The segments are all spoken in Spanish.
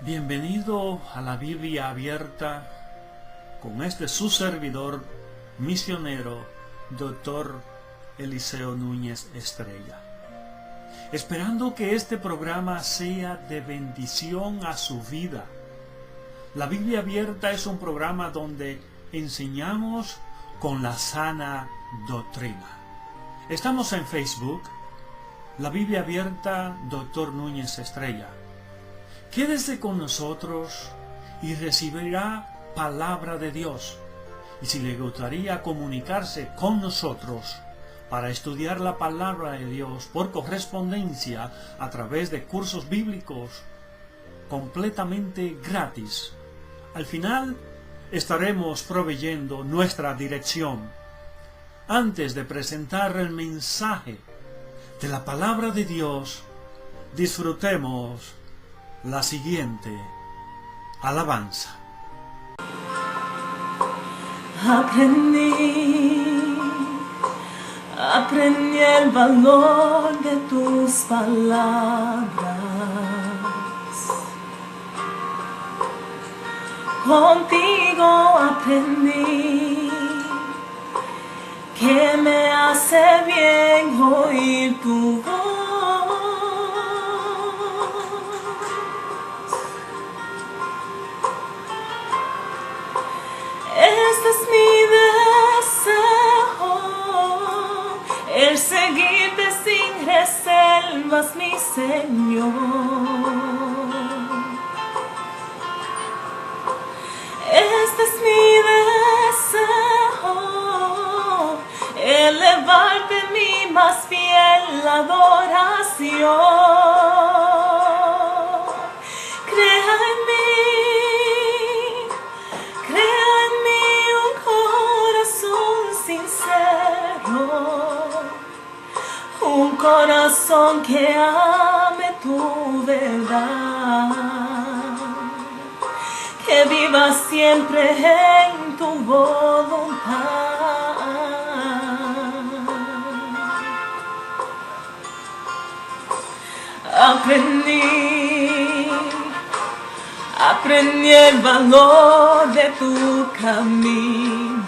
Bienvenido a la Biblia abierta con su servidor misionero, Dr. Eliseo Núñez Estrella. Esperando que este programa sea de bendición a su vida. La Biblia abierta es un programa donde enseñamos con la sana doctrina. Estamos en Facebook, la Biblia abierta, Dr. Núñez Estrella. Quédese con nosotros y recibirá palabra de Dios. Y si le gustaría comunicarse con nosotros para estudiar la palabra de Dios por correspondencia a través de cursos bíblicos completamente gratis, al final estaremos proveyendo nuestra dirección. Antes de presentar el mensaje de la palabra de Dios, disfrutemos la siguiente alabanza. Aprendí el valor de tus palabras. Contigo aprendí que me hace bien oír tu voz. Este es mi deseo, el seguirte sin reservas, mi Señor. Este es mi deseo, elevarte mi más fiel adoración. Crea en mí un corazón sincero, un corazón que ame tu verdad, que viva siempre en tu voluntad. Aprendí el valor de tu camino.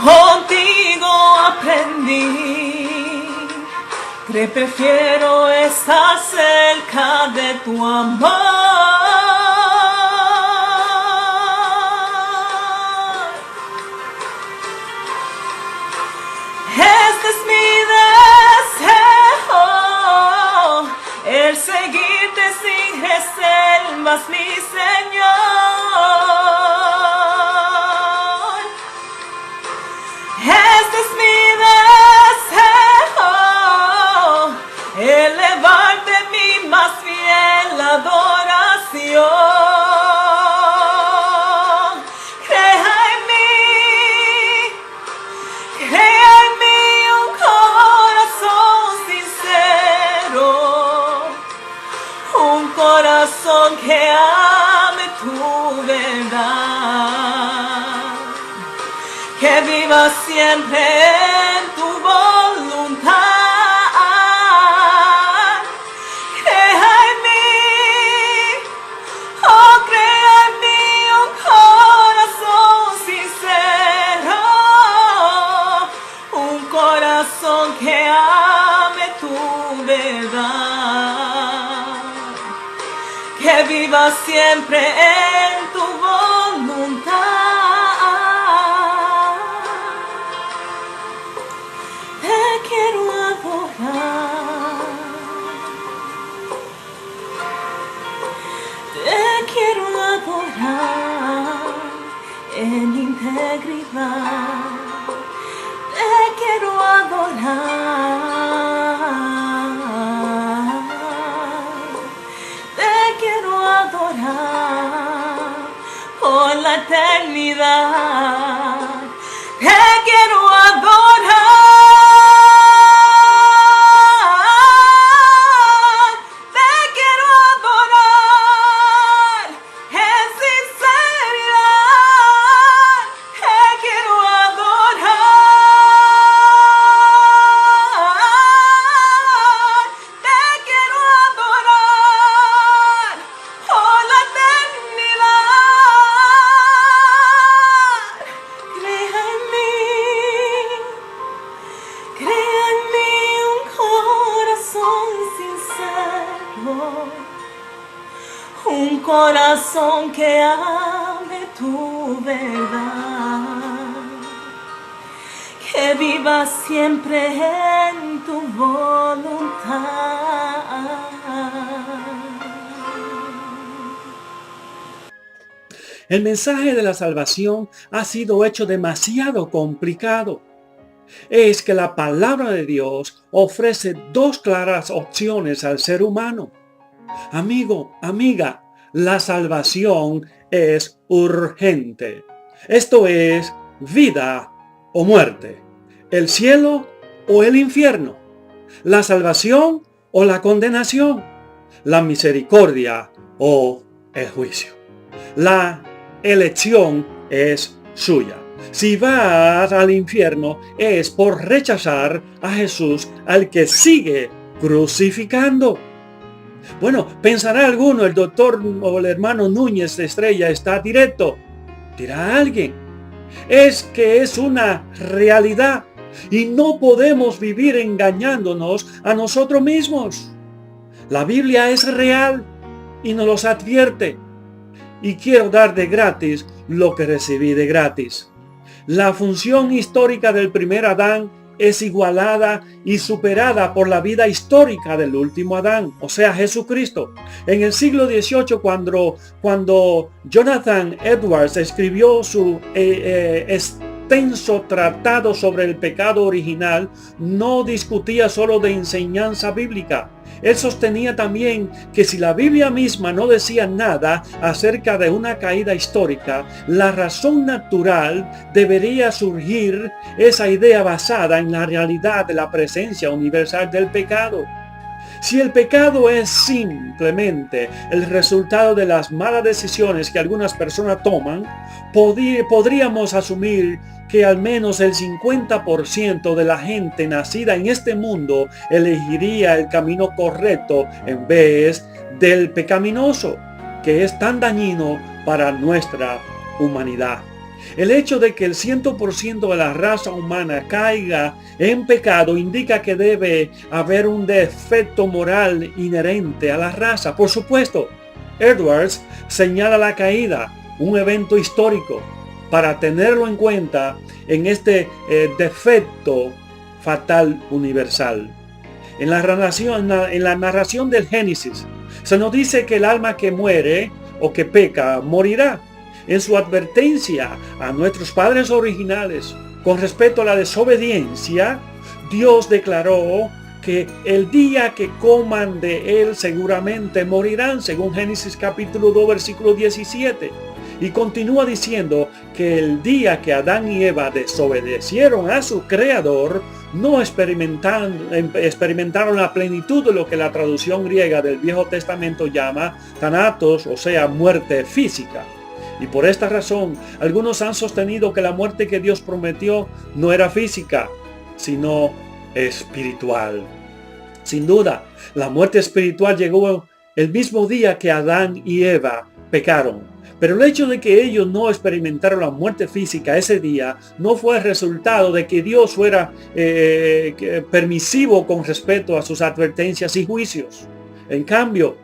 Contigo aprendí que prefiero estar cerca de tu amor. Este es mi deseo, el seguirte sin reservas, mi Señor. Este es mi deseo, elevarte mi más fiel adoración. Crea en mí un corazón sincero, un corazón que ame tu verdad, que viva siempre en tu voluntad. Crea en mí un corazón sincero, un corazón que ame tu verdad, que viva siempre en tu voluntad. Te quiero adorar, te quiero adorar en integridad. Te quiero adorar, te quiero adorar por la eternidad. Te quiero adorar, te quiero adorar en sinceridad. Te quiero adorar, te corazón que ame tu verdad, que viva siempre en tu voluntad. El mensaje de la salvación ha sido hecho demasiado complicado. Es que la palabra de Dios ofrece dos claras opciones al ser humano. Amigo, amiga, la salvación es urgente. Esto es vida o muerte, el cielo o el infierno, la salvación o la condenación, la misericordia o el juicio. La elección es suya. Si vas al infierno es por rechazar a Jesús, al que sigue crucificando. Bueno, pensará alguno, el doctor o el hermano Núñez Estrella está directo. Dirá alguien, es que es una realidad y no podemos vivir engañándonos a nosotros mismos. La Biblia es real y nos los advierte. Y quiero dar de gratis lo que recibí de gratis. La función histórica del primer Adán es igualada y superada por la vida histórica del último Adán, o sea, Jesucristo. En el siglo XVIII, cuando Jonathan Edwards escribió su extenso tratado sobre el pecado original, no discutía solo de enseñanza bíblica. Él sostenía también que si la Biblia misma no decía nada acerca de una caída histórica, la razón natural debería surgir esa idea basada en la realidad de la presencia universal del pecado. Si el pecado es simplemente el resultado de las malas decisiones que algunas personas toman, podríamos asumir que al menos el 50% de la gente nacida en este mundo elegiría el camino correcto en vez del pecaminoso, que es tan dañino para nuestra humanidad. El hecho de que el 100% de la raza humana caiga en pecado indica que debe haber un defecto moral inherente a la raza. Por supuesto, Edwards señala la caída, un evento histórico, para tenerlo en cuenta en este defecto fatal universal. En la narración del Génesis, se nos dice que el alma que muere o que peca morirá. En su advertencia a nuestros padres originales con respecto a la desobediencia, Dios declaró que el día que coman de él seguramente morirán, según Génesis capítulo 2, versículo 17. Y continúa diciendo que el día que Adán y Eva desobedecieron a su Creador, no experimentaron la plenitud de lo que la traducción griega del Viejo Testamento llama thanatos, o sea, muerte física. Y por esta razón, algunos han sostenido que la muerte que Dios prometió no era física, sino espiritual. Sin duda, la muerte espiritual llegó el mismo día que Adán y Eva pecaron. Pero el hecho de que ellos no experimentaron la muerte física ese día no fue el resultado de que Dios fuera permisivo con respecto a sus advertencias y juicios. En cambio,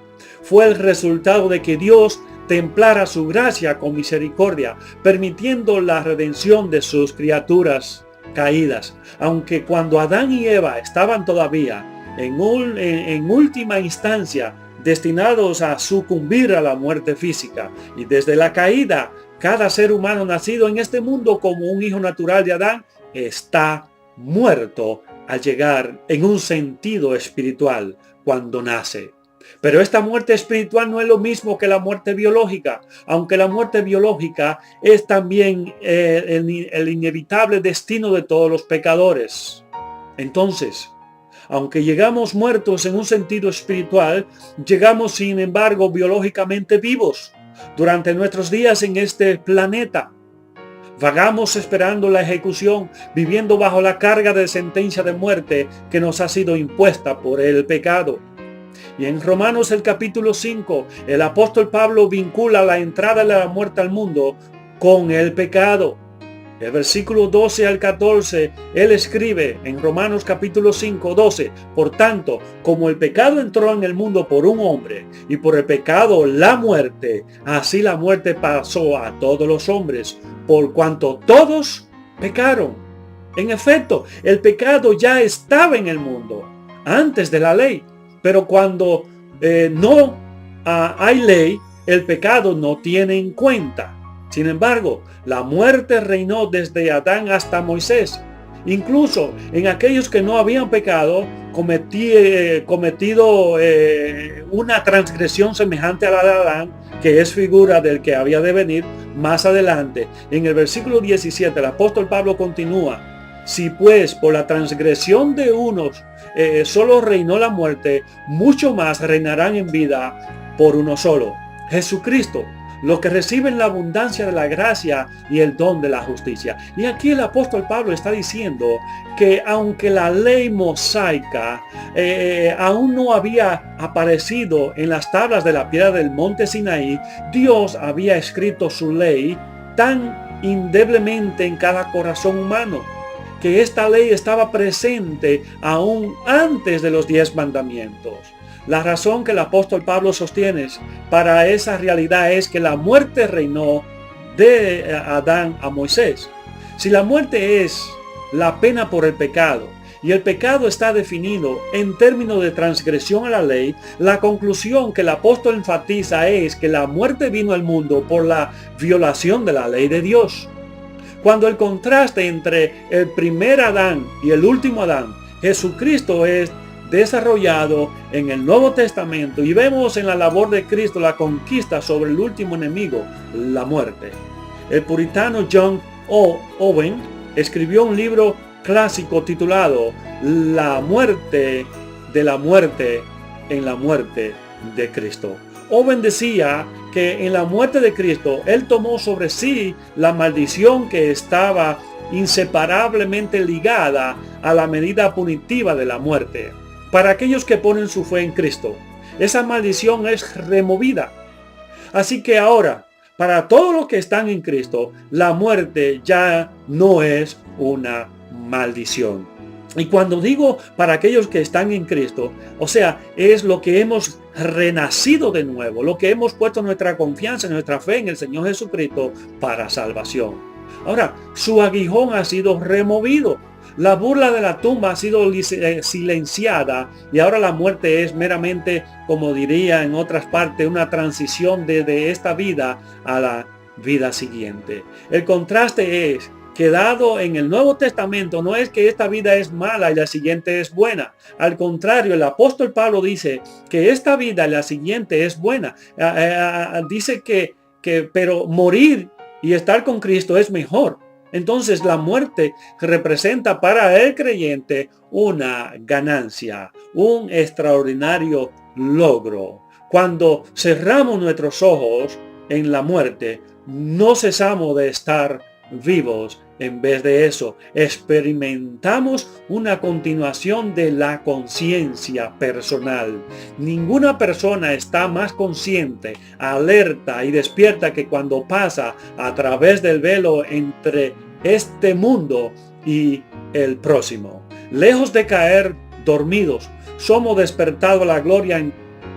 fue el resultado de que Dios templara su gracia con misericordia, permitiendo la redención de sus criaturas caídas. Aunque cuando Adán y Eva estaban todavía en última instancia destinados a sucumbir a la muerte física, y desde la caída, cada ser humano nacido en este mundo como un hijo natural de Adán está muerto al llegar en un sentido espiritual cuando nace. Pero esta muerte espiritual no es lo mismo que la muerte biológica, aunque la muerte biológica es también el inevitable destino de todos los pecadores. Entonces, aunque llegamos muertos en un sentido espiritual, llegamos sin embargo biológicamente vivos durante nuestros días en este planeta. Vagamos esperando la ejecución, viviendo bajo la carga de sentencia de muerte que nos ha sido impuesta por el pecado. Y en Romanos el capítulo 5, el apóstol Pablo vincula la entrada de la muerte al mundo con el pecado. El versículo 12 al 14, él escribe en Romanos capítulo 5, 12, por tanto, como el pecado entró en el mundo por un hombre, y por el pecado la muerte, así la muerte pasó a todos los hombres, por cuanto todos pecaron. En efecto, el pecado ya estaba en el mundo, antes de la ley, pero cuando no hay ley, el pecado no tiene en cuenta. Sin embargo, la muerte reinó desde Adán hasta Moisés. Incluso en aquellos que no habían pecado, cometido una transgresión semejante a la de Adán, que es figura del que había de venir más adelante. En el versículo 17, el apóstol Pablo continúa: si pues por la transgresión de unos solo reinó la muerte, mucho más reinarán en vida por uno solo, Jesucristo, los que reciben la abundancia de la gracia y el don de la justicia. Y aquí el apóstol Pablo está diciendo que aunque la ley mosaica aún no había aparecido en las tablas de la piedra del monte Sinaí, Dios había escrito su ley tan indeblemente en cada corazón humano, que esta ley estaba presente aún antes de los 10 mandamientos. La razón que el apóstol Pablo sostiene para esa realidad es que la muerte reinó de Adán a Moisés. Si la muerte es la pena por el pecado y el pecado está definido en términos de transgresión a la ley, la conclusión que el apóstol enfatiza es que la muerte vino al mundo por la violación de la ley de Dios. Cuando el contraste entre el primer Adán y el último Adán, Jesucristo es desarrollado en el Nuevo Testamento, y vemos en la labor de Cristo la conquista sobre el último enemigo, la muerte. El puritano John Owen escribió un libro clásico titulado La muerte de la muerte en la muerte de Cristo. Owen decía que en la muerte de Cristo, él tomó sobre sí la maldición que estaba inseparablemente ligada a la medida punitiva de la muerte. Para aquellos que ponen su fe en Cristo, esa maldición es removida. Así que ahora, para todos los que están en Cristo, la muerte ya no es una maldición. Y cuando digo para aquellos que están en Cristo, o sea, es lo que hemos renacido de nuevo, lo que hemos puesto nuestra confianza, nuestra fe en el Señor Jesucristo para salvación. Ahora, su aguijón ha sido removido. La burla de la tumba ha sido silenciada, y ahora la muerte es meramente, como diría en otras partes, una transición de esta vida a la vida siguiente. El contraste es que dado en el Nuevo Testamento no es que esta vida es mala y la siguiente es buena. Al contrario, el apóstol Pablo dice que esta vida y la siguiente es buena. Dice pero morir y estar con Cristo es mejor. Entonces la muerte representa para el creyente una ganancia, un extraordinario logro. Cuando cerramos nuestros ojos en la muerte, no cesamos de estar vivos. En vez de eso, experimentamos una continuación de la conciencia personal. Ninguna persona está más consciente, alerta y despierta que cuando pasa a través del velo entre este mundo y el próximo. Lejos de caer dormidos, somos despertados a la gloria en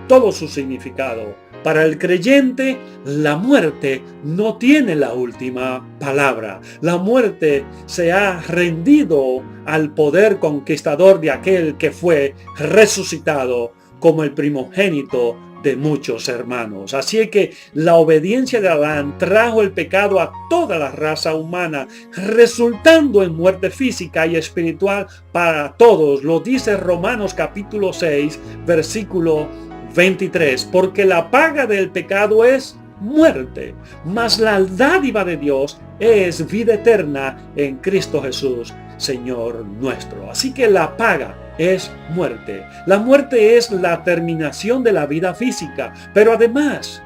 todo su significado. Para el creyente, la muerte no tiene la última palabra. La muerte se ha rendido al poder conquistador de aquel que fue resucitado como el primogénito de muchos hermanos. Así que la obediencia de Adán trajo el pecado a toda la raza humana, resultando en muerte física y espiritual para todos. Lo dice Romanos capítulo 6, versículo 23, porque la paga del pecado es muerte, mas la dádiva de Dios es vida eterna en Cristo Jesús, Señor nuestro. Así que la paga es muerte. La muerte es la terminación de la vida física, pero además,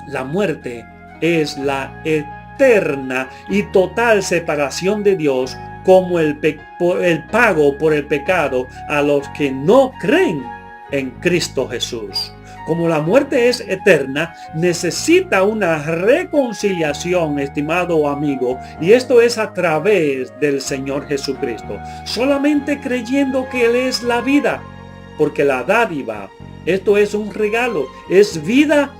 la muerte es la eterna y total separación de Dios como el pago por el pecado a los que no creen en Cristo Jesús. Como la muerte es eterna, necesita una reconciliación, estimado amigo, y esto es a través del Señor Jesucristo. Solamente creyendo que Él es la vida, porque la dádiva, esto es un regalo, es vida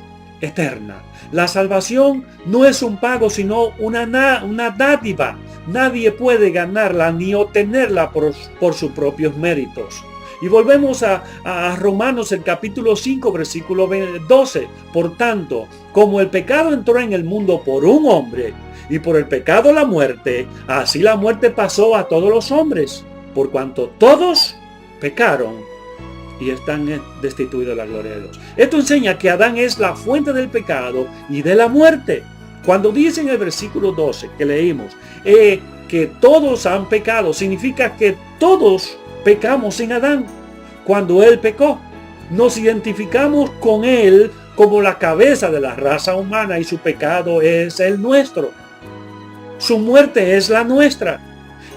eterna. La salvación no es un pago, sino una dádiva. Nadie puede ganarla ni obtenerla por sus propios méritos. Y volvemos a Romanos el capítulo 5, versículo 12. Por tanto, como el pecado entró en el mundo por un hombre, y por el pecado la muerte, así la muerte pasó a todos los hombres, por cuanto todos pecaron y están destituidos de la gloria de Dios. Esto enseña que Adán es la fuente del pecado y de la muerte. Cuando dice en el versículo 12 que leímos, que todos han pecado, significa que todos pecamos en Adán. Cuando él pecó, nos identificamos con él como la cabeza de la raza humana y su pecado es el nuestro. Su muerte es la nuestra.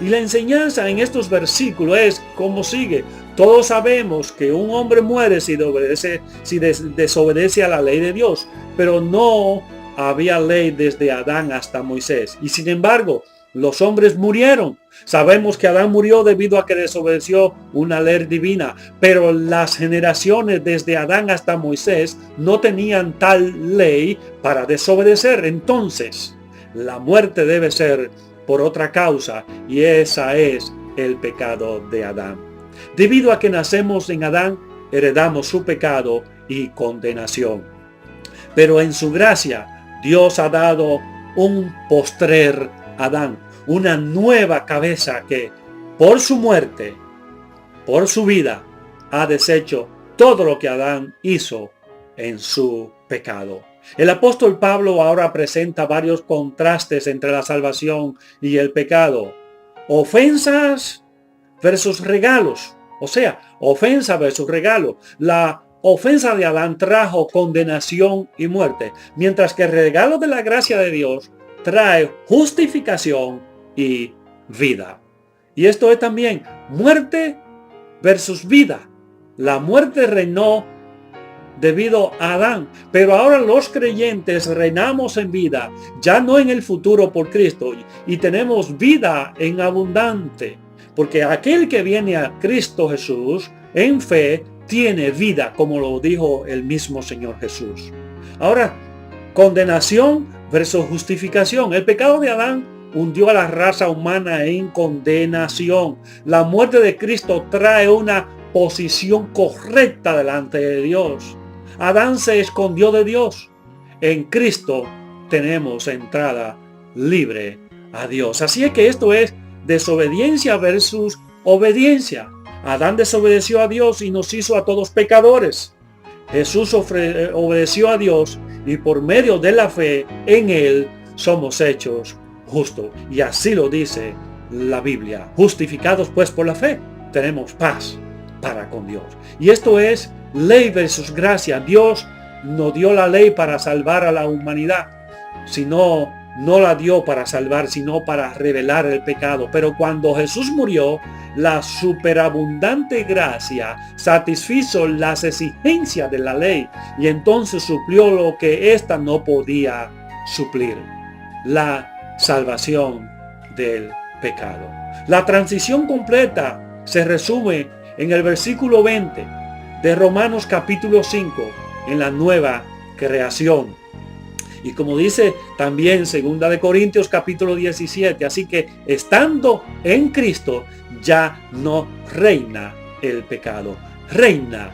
Y la enseñanza en estos versículos es como sigue. Todos sabemos que un hombre muere si desobedece a la ley de Dios, pero no había ley desde Adán hasta Moisés. Y sin embargo, los hombres murieron. Sabemos que Adán murió debido a que desobedeció una ley divina, pero las generaciones desde Adán hasta Moisés no tenían tal ley para desobedecer. Entonces, la muerte debe ser por otra causa, y esa es el pecado de Adán. Debido a que nacemos en Adán, heredamos su pecado y condenación. Pero en su gracia, Dios ha dado un postrer Adán, una nueva cabeza que por su muerte, por su vida, ha deshecho todo lo que Adán hizo en su pecado. El apóstol Pablo ahora presenta varios contrastes entre la salvación y el pecado. Ofensas versus regalos. O sea, ofensa versus regalo. La ofensa de Adán trajo condenación y muerte, mientras que el regalo de la gracia de Dios trae justificación y vida. Y esto es también muerte versus vida. La muerte reinó debido a Adán, pero ahora los creyentes reinamos en vida, ya no en el futuro por Cristo, y tenemos vida en abundante, porque aquel que viene a Cristo Jesús en fe tiene vida, como lo dijo el mismo Señor Jesús. Ahora, condenación versus justificación. El pecado de Adán hundió a la raza humana en condenación. La muerte de Cristo trae una posición correcta delante de Dios. Adán se escondió de Dios. En Cristo tenemos entrada libre a Dios. Así es que esto es desobediencia versus obediencia. Adán desobedeció a Dios y nos hizo a todos pecadores. Jesús obedeció a Dios y por medio de la fe en Él somos hechos justos. Y así lo dice la Biblia. Justificados pues por la fe, tenemos paz para con Dios. Y esto es ley versus gracia. Dios no dio la ley para salvar a la humanidad, sino no la dio para salvar, sino para revelar el pecado. Pero cuando Jesús murió, la superabundante gracia satisfizo las exigencias de la ley y entonces suplió lo que ésta no podía suplir: la salvación del pecado. La transición completa se resume en el versículo 20 de Romanos capítulo 5, en la nueva creación. Y como dice también 2 de Corintios capítulo 17, así que estando en Cristo ya no reina el pecado, reina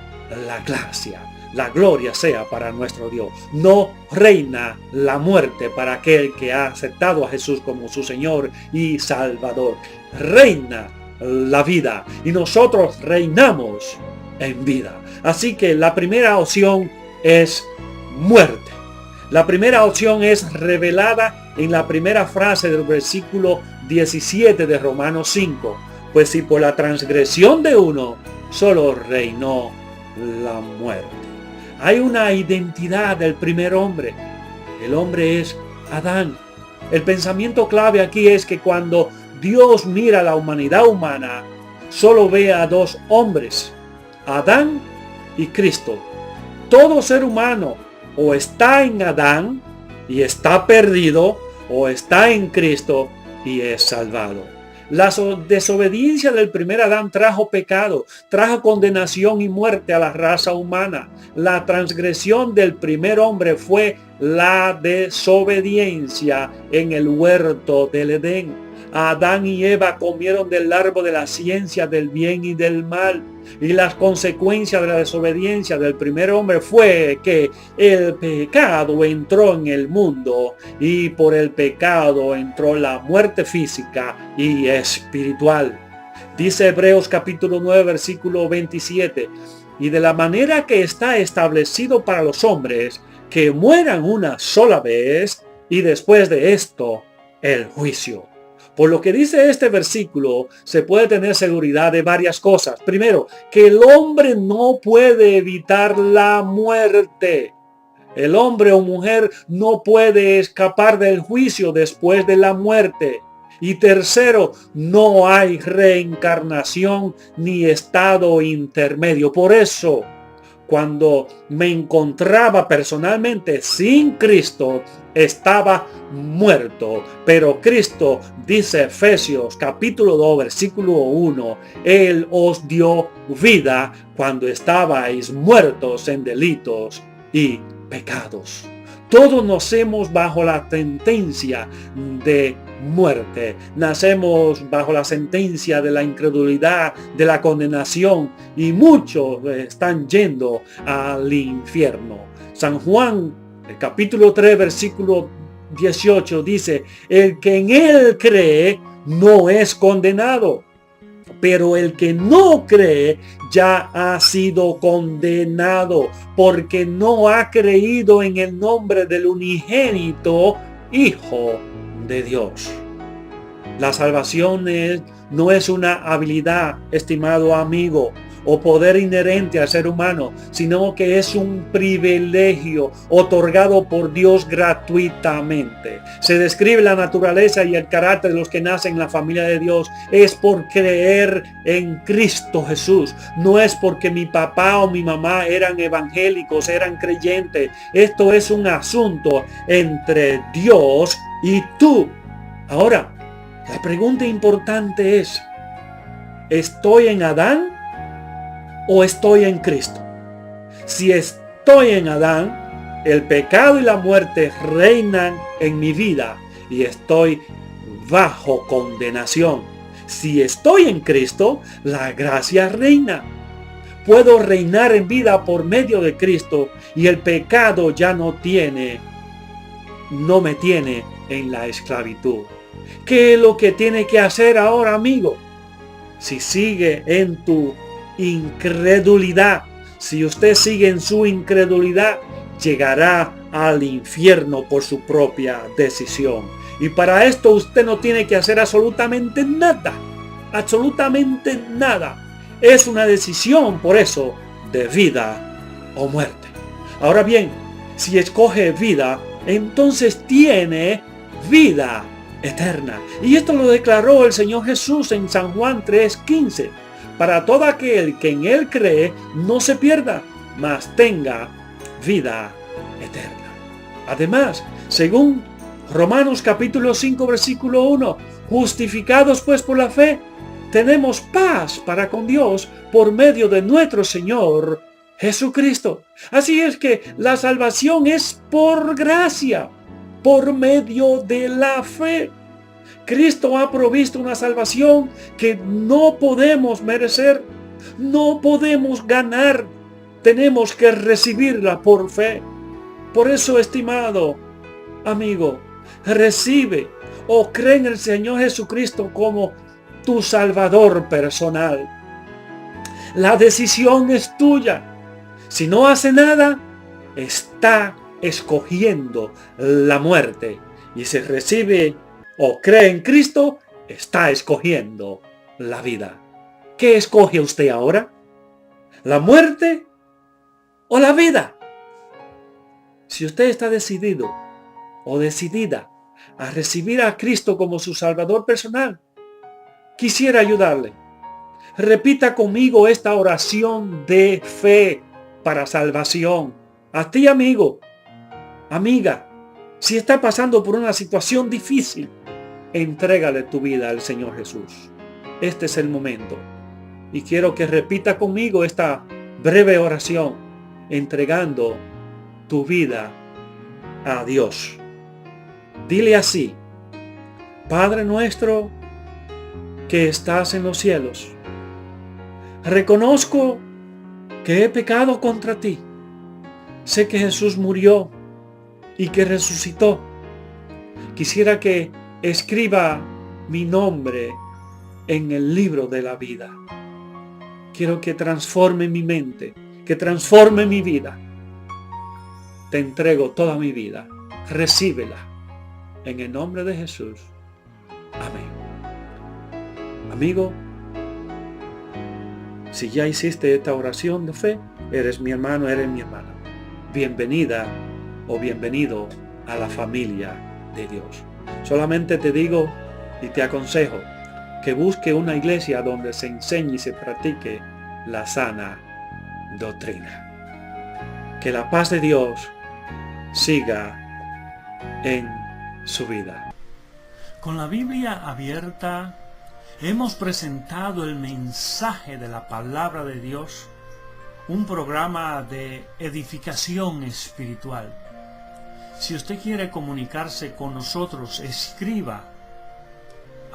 la gracia. La gloria sea para nuestro Dios. No reina la muerte para aquel que ha aceptado a Jesús como su Señor y Salvador. Reina la vida y nosotros reinamos en vida. Así que la primera opción es muerte. La primera opción es revelada en la primera frase del versículo 17 de Romanos 5. Pues si por la transgresión de uno solo reinó la muerte. Hay una identidad del primer hombre. El hombre es Adán. El pensamiento clave aquí es que cuando Dios mira a la humanidad humana, solo ve a dos hombres, Adán y Cristo. todo ser humano o está en Adán y está perdido, o está en Cristo y es salvado. La desobediencia del primer Adán trajo pecado, trajo condenación y muerte a la raza humana. La transgresión del primer hombre fue la desobediencia en el huerto del Edén. Adán y Eva comieron del árbol de la ciencia del bien y del mal. Y las consecuencias de la desobediencia del primer hombre fue que el pecado entró en el mundo y por el pecado entró la muerte física y espiritual. Dice Hebreos capítulo 9 versículo 27, y de la manera que está establecido para los hombres que mueran una sola vez y después de esto el juicio. Por lo que dice este versículo, se puede tener seguridad de varias cosas. Primero, que el hombre no puede evitar la muerte. El hombre o mujer no puede escapar del juicio después de la muerte. Y tercero, no hay reencarnación ni estado intermedio. Por eso, cuando me encontraba personalmente sin Cristo, estaba muerto. Pero Cristo, dice Efesios capítulo 2 versículo 1, Él os dio vida cuando estabais muertos en delitos y pecados. Todos nacemos bajo la sentencia de muerte. Nacemos bajo la sentencia de la incredulidad, de la condenación, y muchos están yendo al infierno. San Juan, el capítulo 3, versículo 18 dice, el que en él cree no es condenado, pero el que no cree ya ha sido condenado porque no ha creído en el nombre del unigénito Hijo de Dios. La salvación no es una habilidad, estimado amigo, o poder inherente al ser humano, sino que es un privilegio otorgado por Dios gratuitamente. Se describe la naturaleza y el carácter de los que nacen en la familia de Dios. Es por creer en Cristo Jesús. No es porque mi papá o mi mamá eran evangélicos, eran creyentes. Esto es un asunto entre Dios y tú. Ahora, la pregunta importante es, ¿estoy en Adán o estoy en Cristo? Si estoy en Adán, el pecado y la muerte reinan en mi vida y estoy bajo condenación. Si estoy en Cristo, la gracia reina. Puedo reinar en vida por medio de Cristo y el pecado ya no me tiene en la esclavitud. ¿Qué es lo que tiene que hacer ahora, amigo? Si sigue en tu incredulidad, si usted sigue en su incredulidad, llegará al infierno por su propia decisión. Y para esto usted no tiene que hacer absolutamente nada. Absolutamente nada. Es una decisión, por eso, de vida o muerte. Ahora bien, si escoge vida, entonces tiene vida eterna. Y esto lo declaró el Señor Jesús en San Juan 3:15. Para todo aquel que en él cree, no se pierda, mas tenga vida eterna. Además, según Romanos capítulo 5 versículo 1, justificados pues por la fe, tenemos paz para con Dios por medio de nuestro Señor Jesucristo. Así es que la salvación es por gracia, por medio de la fe. Cristo ha provisto una salvación que no podemos merecer, no podemos ganar. Tenemos que recibirla por fe. Por eso, estimado amigo, recibe o cree en el Señor Jesucristo como tu Salvador personal. La decisión es tuya. Si no hace nada, está escogiendo la muerte. Y si recibe o cree en Cristo, está escogiendo la vida. ¿Qué escoge usted ahora? ¿La muerte o la vida? Si usted está decidido o decidida a recibir a Cristo como su Salvador personal, quisiera ayudarle. Repita conmigo esta oración de fe para salvación. A ti, amigo, amiga, si estás pasando por una situación difícil, entrégale tu vida al Señor Jesús. Este es el momento. Y quiero que repita conmigo esta breve oración, entregando tu vida a Dios. Dile así: Padre nuestro que estás en los cielos, reconozco que he pecado contra ti. Sé que Jesús murió y que resucitó. Quisiera que escriba mi nombre en el libro de la vida. Quiero que transforme mi mente, que transforme mi vida. Te entrego toda mi vida. Recíbela. En el nombre de Jesús. Amén. Amigo, si ya hiciste esta oración de fe, eres mi hermano, eres mi hermana. Bienvenida o bienvenido a la familia de Dios. Solamente te digo y te aconsejo que busque una iglesia donde se enseñe y se practique la sana doctrina. Que la paz de Dios siga en su vida. Con la Biblia abierta, hemos presentado el mensaje de la palabra de Dios, un programa de edificación espiritual. Si usted quiere comunicarse con nosotros, escriba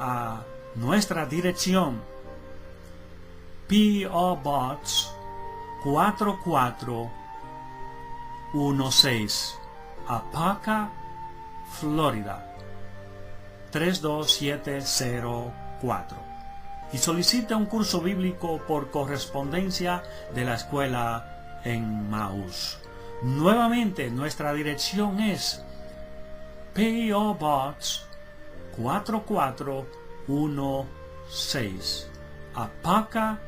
a nuestra dirección: P.O. Box 4416, Apaca, Florida 32704, y solicita un curso bíblico por correspondencia de la escuela Emmaus. Nuevamente, nuestra dirección es P.O. Box 4416, Apaca,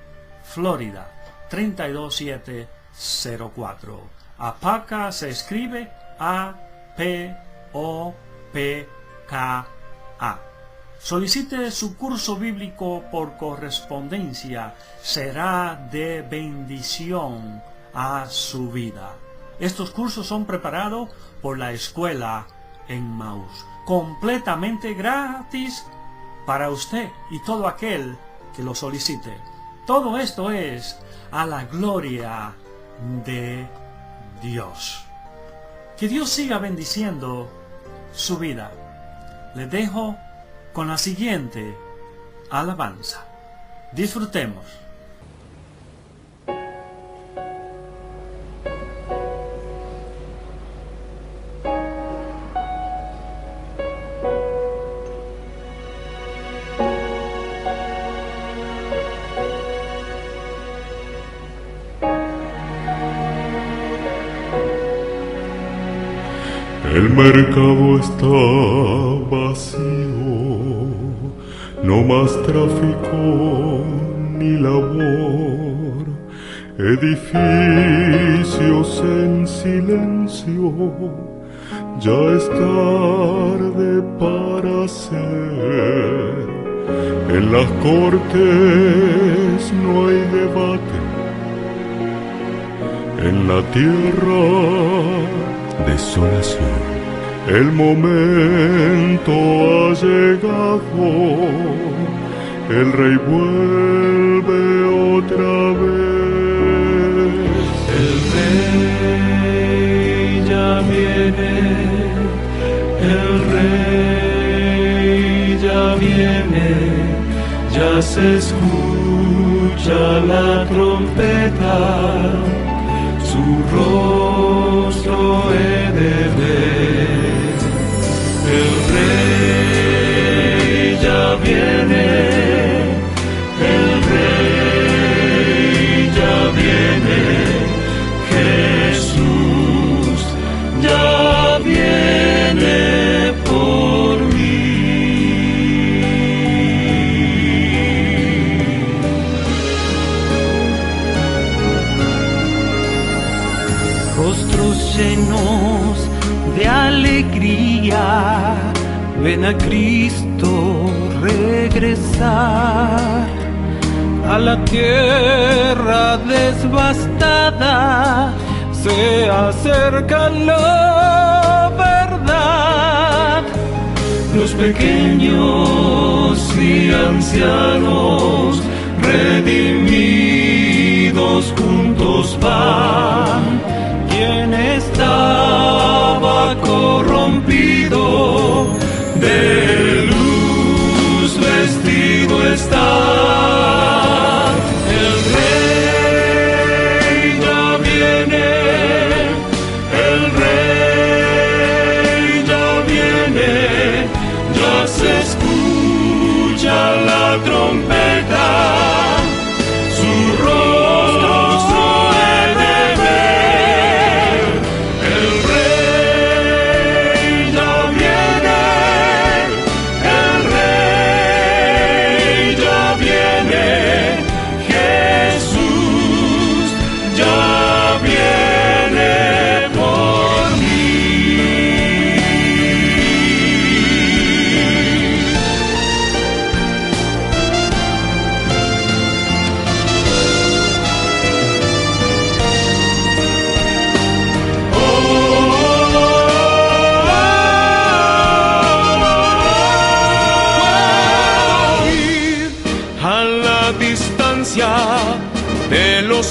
Florida 32704. Apaca se escribe A-P-O-P-K-A. Solicite su curso bíblico por correspondencia. Será de bendición a su vida. Estos cursos son preparados por la escuela Emmaus, completamente gratis para usted y todo aquel que lo solicite. Todo esto es a la gloria de Dios. Que Dios siga bendiciendo su vida. Le dejo con la siguiente alabanza. Disfrutemos. El mercado está vacío, no más tráfico ni labor, edificios en silencio, ya es tarde para hacer. En las cortes no hay debate, en la tierra desolación. El momento ha llegado, el rey vuelve otra vez. El rey ya viene, el rey ya viene, ya se escucha la trompeta, su rostro he de ver. El rey ya viene, el rey ya viene, Jesús ya viene por mí. Rostros llenos de alegría, ven a Cristo regresar a la tierra devastada, se acerca la verdad. Los pequeños y ancianos redimidos juntos van. Quien estaba corrompido de luz vestido está. El rey ya viene, el rey ya viene, ya se escucha la trompeta, su rostro he de ver. El rey ya viene, el rey ya viene, Jesús ya viene por mí. A la distancia de los